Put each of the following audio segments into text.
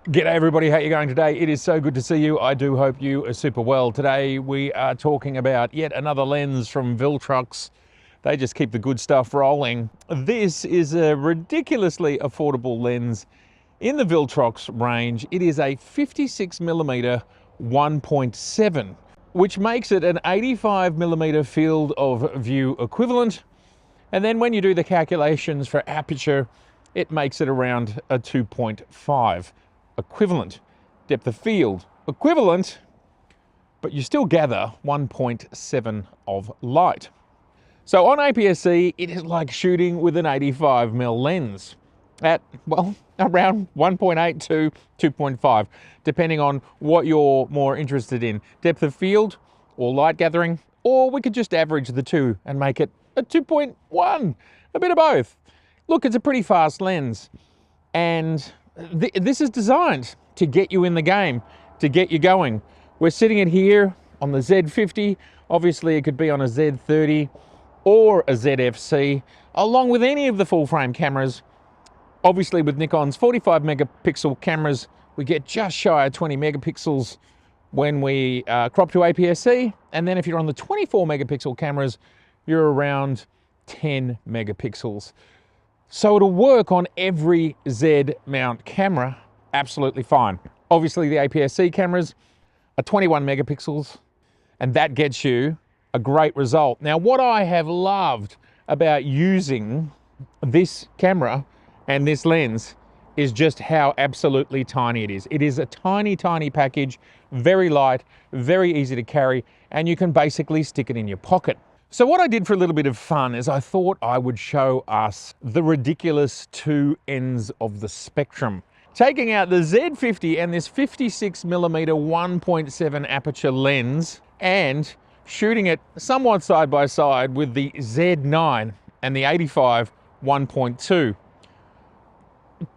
G'day everybody, how you going today? It is so good to see you. I do hope you are super well. Today we are talking about yet another lens from Viltrox. They just keep the good stuff rolling. This is a ridiculously affordable lens in the Viltrox range. It is a 56mm 1.7, which makes it an 85mm field of view equivalent. And then when you do the calculations for aperture, it makes it around a 2.5. equivalent. Depth of field equivalent, but you still gather 1.7 of light. So on APS-C, it is like shooting with an 85mm lens at, well, around 1.8 to 2.5, depending on what you're more interested in. Depth of field or light gathering, or we could just average the two and make it a 2.1, a bit of both. Look, it's a pretty fast lens, and this is designed to get you in the game, to get you going. We're sitting it here on the Z50. Obviously it could be on a Z30 or a ZFC, along with any of the full frame cameras. Obviously with Nikon's 45 megapixel cameras, we get just shy of 20 megapixels when we crop to APS-C. And then if you're on the 24 megapixel cameras, you're around 10 megapixels. So it'll work on every Z mount camera absolutely fine. Obviously the APS-C cameras are 21 megapixels, and that gets you a great result. Now what I have loved about using this camera and this lens is just how absolutely tiny it is. It is a tiny, tiny package, very light, very easy to carry, and you can basically stick it in your pocket. So what I did for a little bit of fun is I thought I would show us the ridiculous two ends of the spectrum. Taking out the Z50 and this 56mm 1.7 aperture lens and shooting it somewhat side by side with the Z9 and the 85 1.2.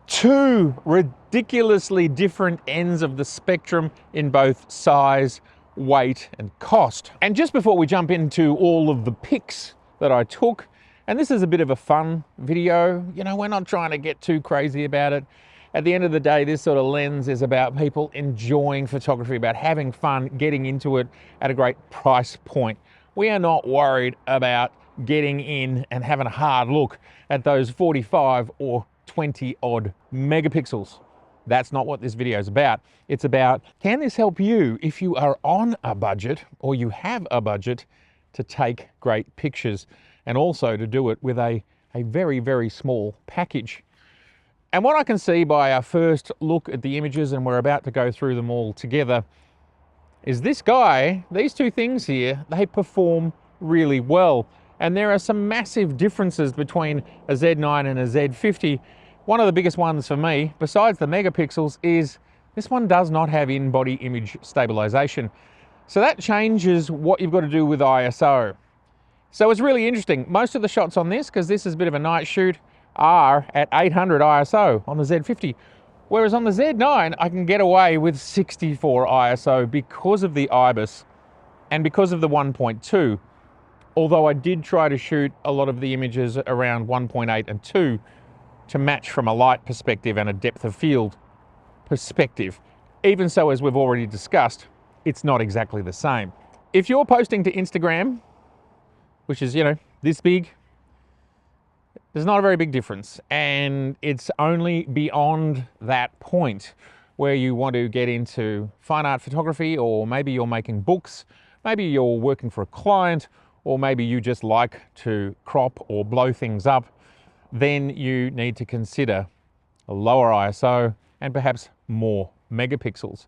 Two ridiculously different ends of the spectrum in both size, weight and cost. And just before we jump into all of the pics that I took, and this is a bit of a fun video, you know, we're not trying to get too crazy about it. At the end of the day, this sort of lens is about people enjoying photography, about having fun, getting into it at a great price point. We are not worried about getting in and having a hard look at those 45 or 20 odd megapixels. That's not what this video is about. It's about, can this help you if you are on a budget or you have a budget to take great pictures, and also to do it with a very, very small package. And what I can see by our first look at the images, and we're about to go through them all together, is this guy, these two things here, they perform really well. And there are some massive differences between a Z9 and a Z50. One of the biggest ones for me, besides the megapixels, is this one does not have in-body image stabilization. So that changes what you've got to do with ISO. So it's really interesting. Most of the shots on this, because this is a bit of a night shoot, are at 800 ISO on the Z50. Whereas on the Z9, I can get away with 64 ISO because of the IBIS and because of the 1.2. Although I did try to shoot a lot of the images around 1.8 and 2 to match from a light perspective and a depth of field perspective. Even so, as we've already discussed, it's not exactly the same. If you're posting to Instagram, which is, you know, this big, there's not a very big difference. And it's only beyond that point where you want to get into fine art photography, or maybe you're making books, maybe you're working for a client, or maybe you just like to crop or blow things up. Then you need to consider a lower ISO and perhaps more megapixels.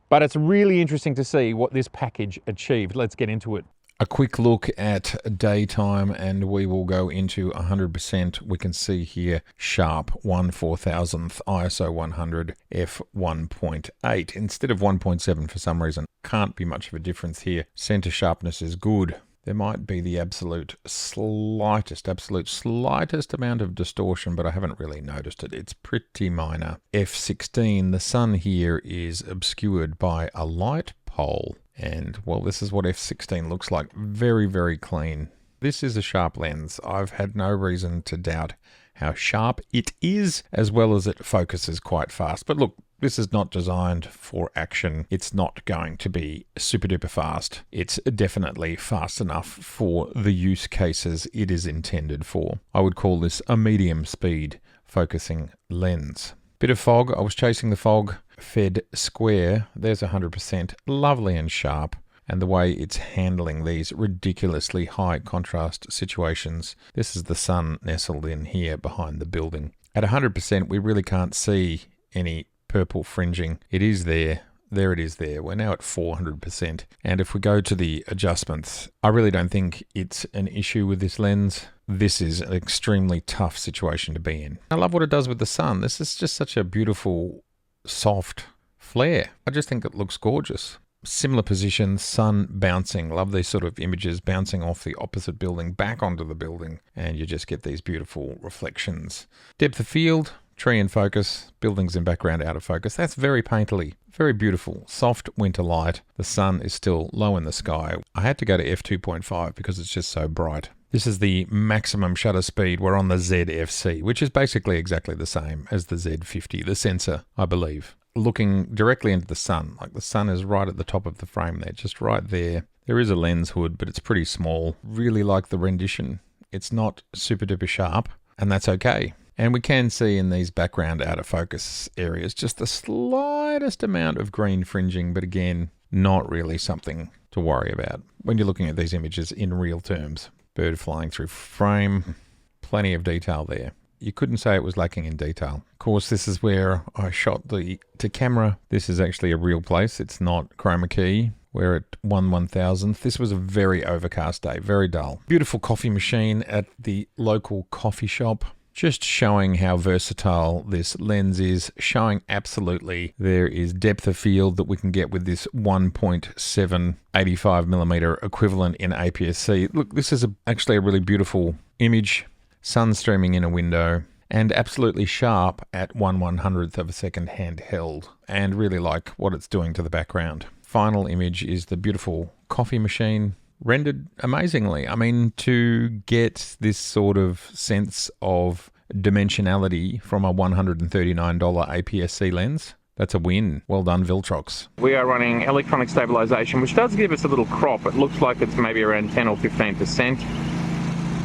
But it's really interesting to see what this package achieved. Let's get into it. A quick look at daytime, and we will go into 100%. We can see here sharp 1/4000th ISO 100 f1.8 instead of 1.7 for some reason. Can't be much of a difference here. Center sharpness is good. There might be the absolute slightest amount of distortion, but I haven't really noticed it. It's pretty minor. F16, the sun here is obscured by a light pole. And well, this is what F16 looks like. Very, very clean. This is a sharp lens. I've had no reason to doubt how sharp it is, as well as it focuses quite fast. But look, This is not designed for action. It's not going to be super duper fast. It's definitely fast enough for the use cases it is intended for. I would call this a medium speed focusing lens. Bit of fog. I was chasing the fog. Fed square. There's 100%. Lovely and sharp. And the way it's handling these ridiculously high contrast situations. This is the sun nestled in here behind the building. At 100%, we really can't see any purple fringing. It is there. There it is there. We're now at 400%. And if we go to the adjustments, I really don't think it's an issue with this lens. This is an extremely tough situation to be in. I love what it does with the sun. This is just such a beautiful, soft flare. I just think it looks gorgeous. Similar position, sun bouncing. Love these sort of images bouncing off the opposite building back onto the building, and you just get these beautiful reflections. Depth of field, tree in focus, buildings in background out of focus. That's very painterly, very beautiful. Soft winter light. The sun is still low in the sky. I had to go to f2.5 because it's just so bright. This is the maximum shutter speed. We're on the ZFC, which is basically exactly the same as the Z50, the sensor, I believe. Looking directly into the sun, like the sun is right at the top of the frame there, just right there. There is a lens hood, but it's pretty small. Really like the rendition. It's not super duper sharp, and that's okay. And we can see in these background out of focus areas just the slightest amount of green fringing, but again, not really something to worry about when you're looking at these images in real terms. Bird flying through frame, plenty of detail there. You couldn't say it was lacking in detail. Of course, this is where I shot to camera. This is actually a real place. It's not chroma key. We're at 1/1000th. This was a very overcast day, very dull. Beautiful coffee machine at the local coffee shop. Just showing how versatile this lens is, showing absolutely there is depth of field that we can get with this 1.7 85mm equivalent in APS-C. Look, this is actually a really beautiful image. Sun streaming in a window, and absolutely sharp at 1/100th of a second handheld, and really like what it's doing to the background. Final image is the beautiful coffee machine, rendered amazingly. I mean, to get this sort of sense of dimensionality from a $139 APS-C lens, that's a win. Well done, Viltrox. We are running electronic stabilization, which does give us a little crop. It looks like it's maybe around 10 or 15%.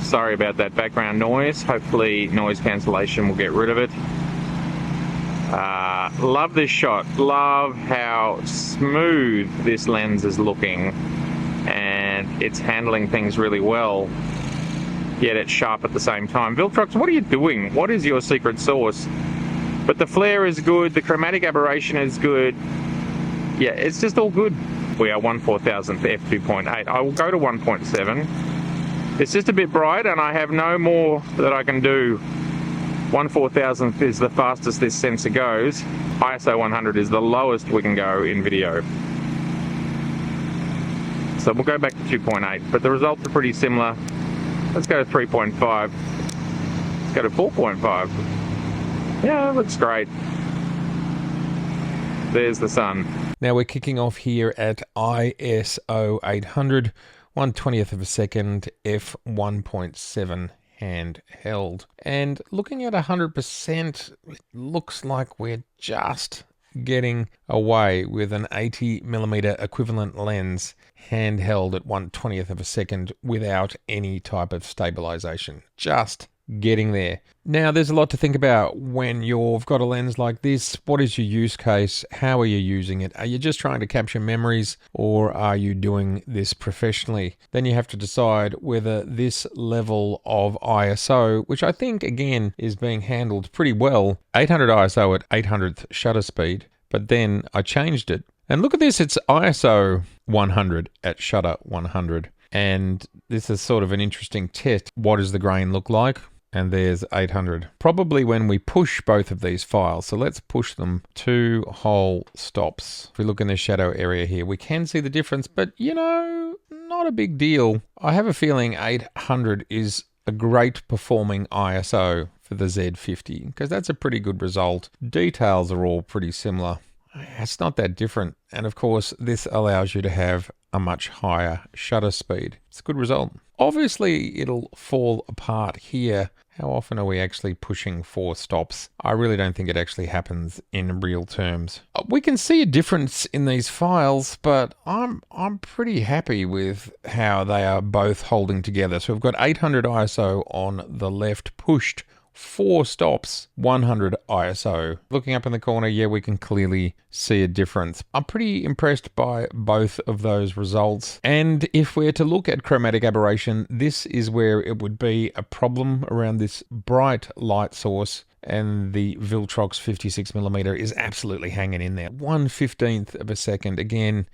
Sorry about that background noise. Hopefully noise cancellation will get rid of it. Love this shot. Love how smooth this lens is looking, and it's handling things really well, yet it's sharp at the same time. Viltrox, what are you doing? What is your secret sauce? But the flare is good, the chromatic aberration is good. Yeah, it's just all good. We are 1/4000th f2.8. I will go to 1.7. It's just a bit bright, and I have no more that I can do. 1/4000th is the fastest this sensor goes. ISO 100 is the lowest we can go in video. So we'll go back to 2.8, but the results are pretty similar. Let's go to 3.5. Let's go to 4.5. Yeah, it looks great. There's the sun. Now we're kicking off here at ISO 800. 1/20th of a second, f1.7 handheld. And looking at 100%, it looks like we're just getting away with an 80mm equivalent lens handheld at 1/20th of a second without any type of stabilization. Just getting there. Now, there's a lot to think about when you've got a lens like this. What is your use case? How are you using it? Are you just trying to capture memories, or are you doing this professionally? Then you have to decide whether this level of ISO, which I think again is being handled pretty well, 800 ISO at 800th shutter speed, but then I changed it. And look at this, it's ISO 100 at shutter 100. And this is sort of an interesting test. What does the grain look like? And there's 800. Probably when we push both of these files, so let's push them 2 whole stops. If we look in the shadow area here, we can see the difference, but you know, not a big deal. I have a feeling 800 is a great performing ISO for the Z50, because that's a pretty good result. Details are all pretty similar. It's not that different. And of course, this allows you to have a much higher shutter speed. It's a good result. Obviously, it'll fall apart here How often are we actually pushing 4 stops? I really don't think it actually happens in real terms. We can see a difference in these files, but I'm pretty happy with how they are both holding together. So we've got 800 ISO on the left, pushed 4 stops, 100 ISO. Looking up in the corner, yeah, we can clearly see a difference. I'm pretty impressed by both of those results. And if we're to look at chromatic aberration, this is where it would be a problem around this bright light source. And the Viltrox 56mm is absolutely hanging in there. 1/15 of a second. Again,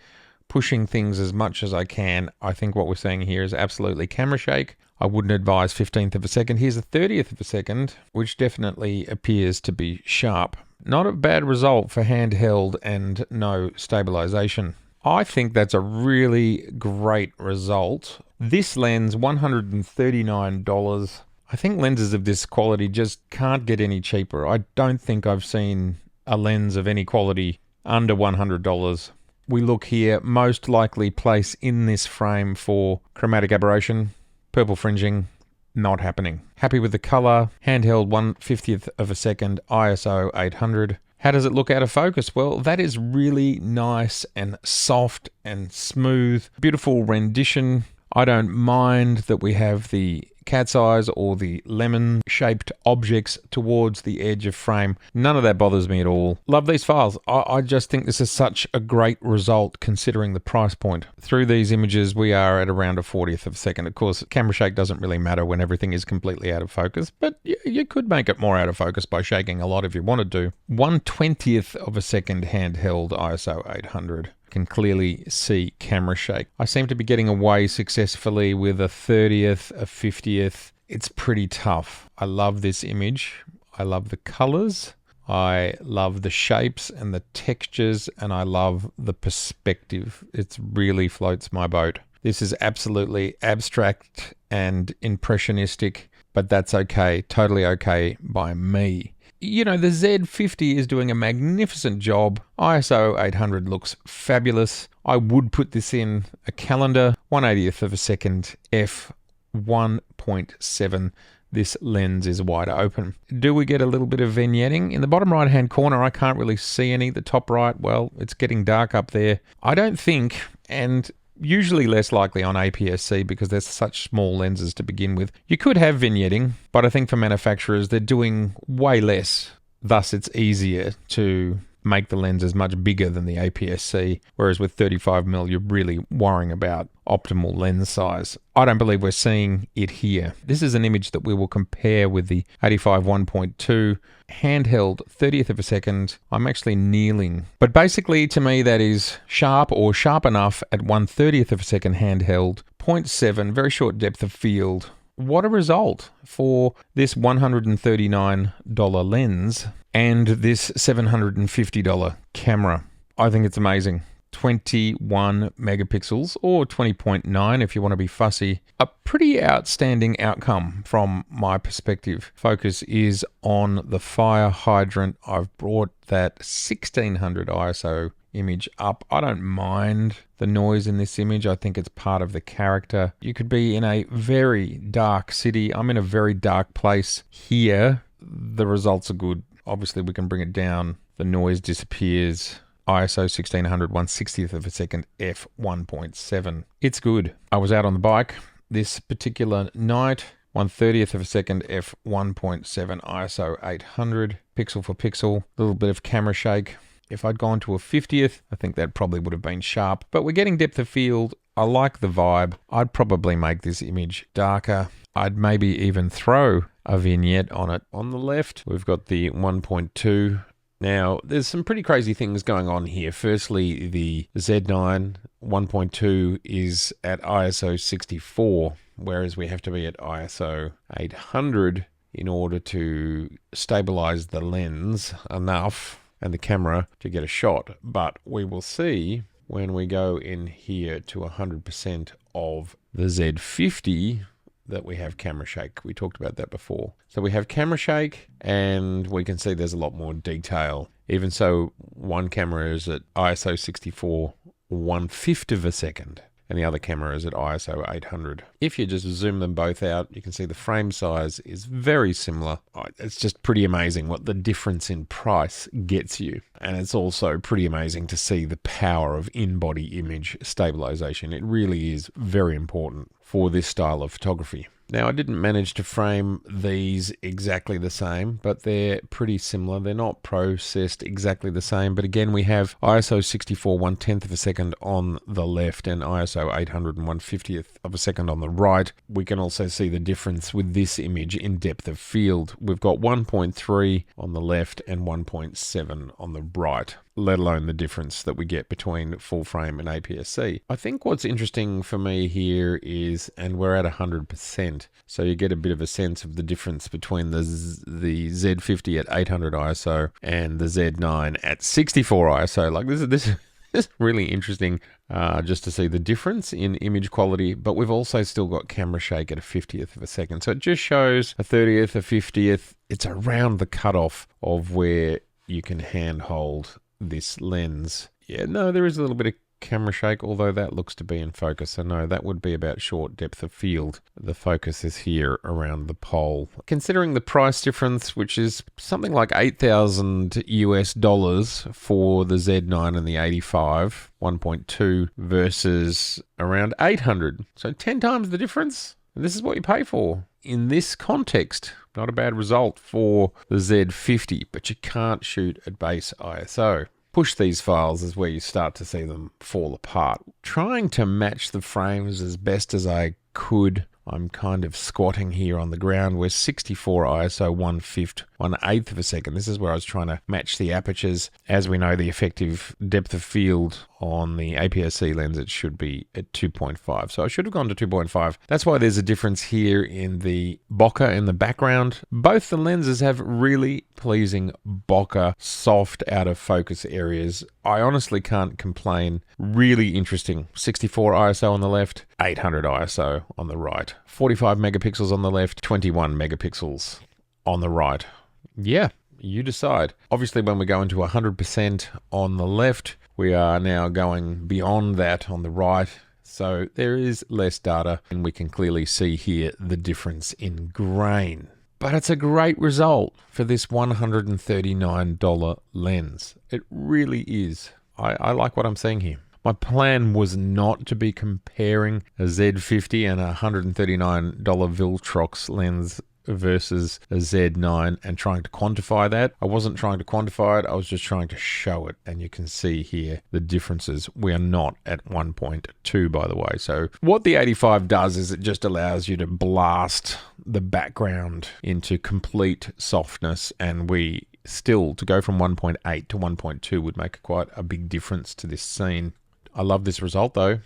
pushing things as much as I can. I think what we're seeing here is absolutely camera shake. I wouldn't advise 15th of a second. Here's a 30th of a second, which definitely appears to be sharp. Not a bad result for handheld and no stabilization. I think that's a really great result. This lens, $139. I think lenses of this quality just can't get any cheaper. I don't think I've seen a lens of any quality under $100. We look here, most likely place in this frame for chromatic aberration. Purple fringing, not happening. Happy with the color. Handheld 1/50th of a second, ISO 800. How does it look out of focus? Well, that is really nice and soft and smooth. Beautiful rendition. I don't mind that we have the cat's eyes or the lemon shaped objects towards the edge of frame. None of that bothers me at all. Love these files. I just think this is such a great result considering the price point. Through these images we are at around a 40th of a second. Of course, camera shake doesn't really matter when everything is completely out of focus, but you could make it more out of focus by shaking a lot if you wanted to. 1/20th of a second handheld, ISO 800. Can clearly see camera shake. I seem to be getting away successfully with a 30th, a 50th. It's pretty tough. I love this image. I love the colors. I love the shapes and the textures, and I love the perspective. It really floats my boat. This is absolutely abstract and impressionistic, but that's okay. Totally okay by me. You know, the Z50 is doing a magnificent job. ISO 800 looks fabulous. I would put this in a calendar. 1/80th of a second, f1.7. This lens is wide open. Do we get a little bit of vignetting? In the bottom right hand corner, I can't really see any. The top right, well, it's getting dark up there. I don't think, and usually less likely on APS-C because there's such small lenses to begin with. You could have vignetting, but I think for manufacturers, they're doing way less. Thus, it's easier to make the lenses much bigger than the APS-C, whereas with 35mm, you're really worrying about optimal lens size. I don't believe we're seeing it here. This is an image that we will compare with the 85 1.2 handheld 30th of a second. I'm actually kneeling, but basically to me that is sharp or sharp enough at 1/30th of a second handheld, 0.7, very short depth of field. What a result for this $139 lens and this $750 camera. I think it's amazing. 21 megapixels or 20.9 if you want to be fussy. A pretty outstanding outcome from my perspective. Focus is on the fire hydrant. I've brought that 1600 ISO image up. I don't mind the noise in this image. I think it's part of the character. You could be in a very dark city. I'm in a very dark place here. The results are good. Obviously we can bring it down. The noise disappears. ISO 1600, 1/60th of a second, f1.7. It's good. I was out on the bike this particular night. 1/30th of a second, f1.7, ISO 800, pixel for pixel, a little bit of camera shake. If I'd gone to a 50th, I think that probably would have been sharp, but we're getting depth of field. I like the vibe. I'd probably make this image darker. I'd maybe even throw a vignette on it. On the left, we've got the 1.2. Now, there's some pretty crazy things going on here. Firstly, the Z9 1.2 is at ISO 64, whereas we have to be at ISO 800 in order to stabilize the lens enough and the camera to get a shot. But we will see when we go in here to 100% of the Z50 that we have camera shake. We talked about that before. So we have camera shake and we can see there's a lot more detail. Even so, one camera is at ISO 64, 1/5 of a second. and the other camera is at ISO 800. If you just zoom them both out, you can see the frame size is very similar. It's just pretty amazing what the difference in price gets you. And it's also pretty amazing to see the power of in-body image stabilization. It really is very important for this style of photography. Now, I didn't manage to frame these exactly the same, but they're pretty similar. They're not processed exactly the same, but again, we have ISO 64 1/10 of a second on the left and ISO 800 and 1/50th of a second on the right. We can also see the difference with this image in depth of field. We've got 1.3 on the left and 1.7 on the right, let alone the difference that we get between full frame and APS-C. I think what's interesting for me here is, and we're at 100%, so you get a bit of a sense of the difference between the Z50 at 800 ISO and the Z9 at 64 ISO. Like this is really interesting just to see the difference in image quality, but we've also still got camera shake at a 50th of a second. So it just shows a 30th, a 50th. It's around the cutoff of where you can handhold this lens. Yeah, no, there is a little bit of camera shake, although that looks to be in focus. So no, that would be about short depth of field. The focus is here around the pole. Considering the price difference, which is something like $8,000 US for the Z9 and the 85 1.2 versus around 800. So 10 times the difference. And this is what you pay for. In this context, not a bad result for the Z50, but you can't shoot at base ISO. Push these files is where you start to see them fall apart. Trying to match the frames as best as I could. I'm kind of squatting here on the ground. We're 64 ISO 1/5, 1/8 of a second. This is where I was trying to match the apertures. As we know, the effective depth of field on the APS-C lens, it should be at 2.5. So I should have gone to 2.5. That's why there's a difference here in the bokeh in the background. Both the lenses have really pleasing bokeh, soft out of focus areas. I honestly can't complain. Really interesting. 64 ISO on the left, 800 ISO on the right. 45 megapixels on the left, 21 megapixels on the right. Yeah, you decide. Obviously, when we go into 100% on the left, we are now going beyond that on the right. So there is less data, and we can clearly see here the difference in grain. But it's a great result for this $139 lens. It really is. I like what I'm seeing here. My plan was not to be comparing a Z50 and a $139 Viltrox lens versus a Z9 and trying to quantify that. I wasn't trying to quantify it, I was just trying to show it. And you can see here the differences. We are not at 1.2, by the way. So what the 85 does is it just allows you to blast the background into complete softness, and we still, to go from 1.8 to 1.2 would make quite a big difference to this scene. I love this result though.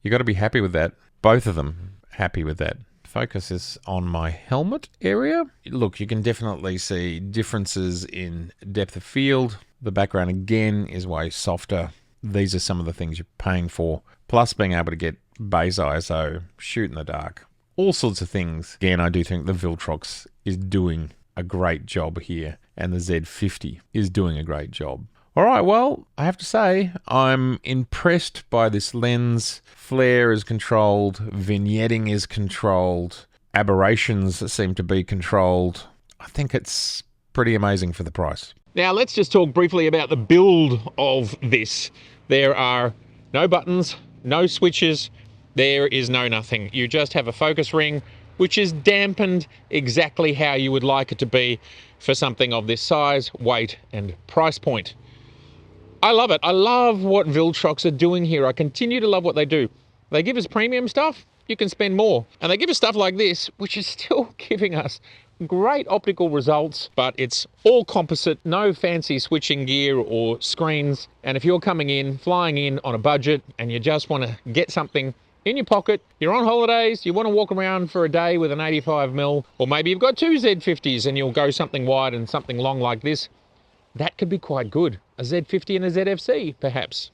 You got to be happy with that. Both of them happy with that. Focus is on my helmet area. Look, you can definitely see differences in depth of field. The background again is way softer. These are some of the things you're paying for. Plus being able to get base ISO, shoot in the dark, all sorts of things. Again, I do think the Viltrox is doing a great job here, and the Z50 is doing a great job. All right, well, I have to say, I'm impressed by this lens. Flare is controlled, vignetting is controlled, aberrations seem to be controlled. I think it's pretty amazing for the price. Now let's just talk briefly about the build of this. There are no buttons, no switches, there is no nothing. You just have a focus ring, which is dampened exactly how you would like it to be for something of this size, weight, and price point. I love it. I love what Viltrox are doing here. I continue to love what they do. They give us premium stuff, you can spend more. And they give us stuff like this, which is still giving us great optical results, but it's all composite, no fancy switching gear or screens. And if you're coming in, flying in on a budget, and you just want to get something in your pocket, you're on holidays, you want to walk around for a day with an 85mm, or maybe you've got two Z50s and you'll go something wide and something long like this, that could be quite good. A Z50 and a ZFC, perhaps.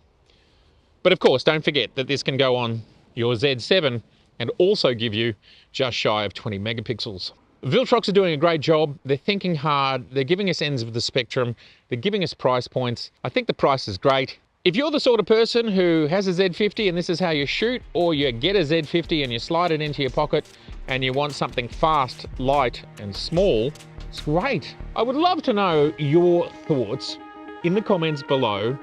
But of course, don't forget that this can go on your Z7 and also give you just shy of 20 megapixels. Viltrox are doing a great job. They're thinking hard. They're giving us ends of the spectrum. They're giving us price points. I think the price is great. If you're the sort of person who has a Z50 and this is how you shoot, or you get a Z50 and you slide it into your pocket and you want something fast, light and small, it's great. I would love to know your thoughts in the comments below.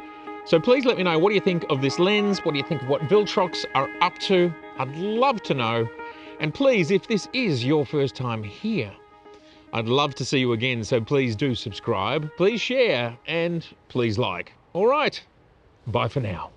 So please let me know, what do you think of this lens? What do you think of what Viltrox are up to? I'd love to know. And please, if this is your first time here, I'd love to see you again. So please do subscribe, please share, and please like. All right. Bye for now.